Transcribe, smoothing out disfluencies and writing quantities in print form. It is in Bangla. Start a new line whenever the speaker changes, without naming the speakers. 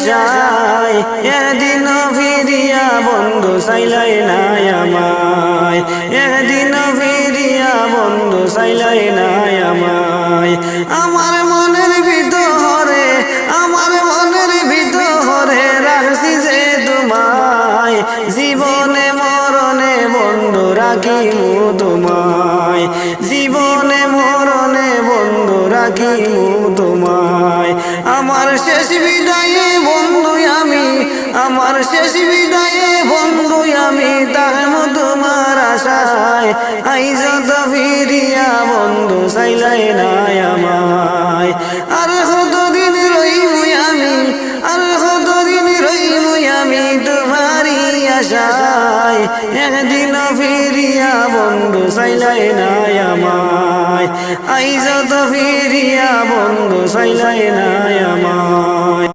আশায় একদিন ফিরিয়া বন্ধু চাইলাই নাই আমায়, একদিন ফিরিয়া বন্ধু চাইলাই নাই আমায়। আমার মনের ভিতরে, আমার মনের ভিতরে রাখছি যে তোমায়, জীবনে মরণে বন্ধু রাখিমু তোমায়, জীবনে মরণে বন্ধু রাখিমু তোমায়। আমার শেষ বিদায়ে বন্ধু আমি, আমার শেষ বিদায়ে বন্ধু আমি তাহমু তোমার আশায়। আইজ তো ফিরিয়া বন্ধু চাইলাই নাই আমায়, আর কতদিন রইমু আমি, আর কতদিন রইমু আমি তোমারই আশায়। একদিন ফিরিয়া বন্ধু চাইলাই নাই আমায়, আইজ তো ফিরিয়া বন্ধু চাইলাই নাই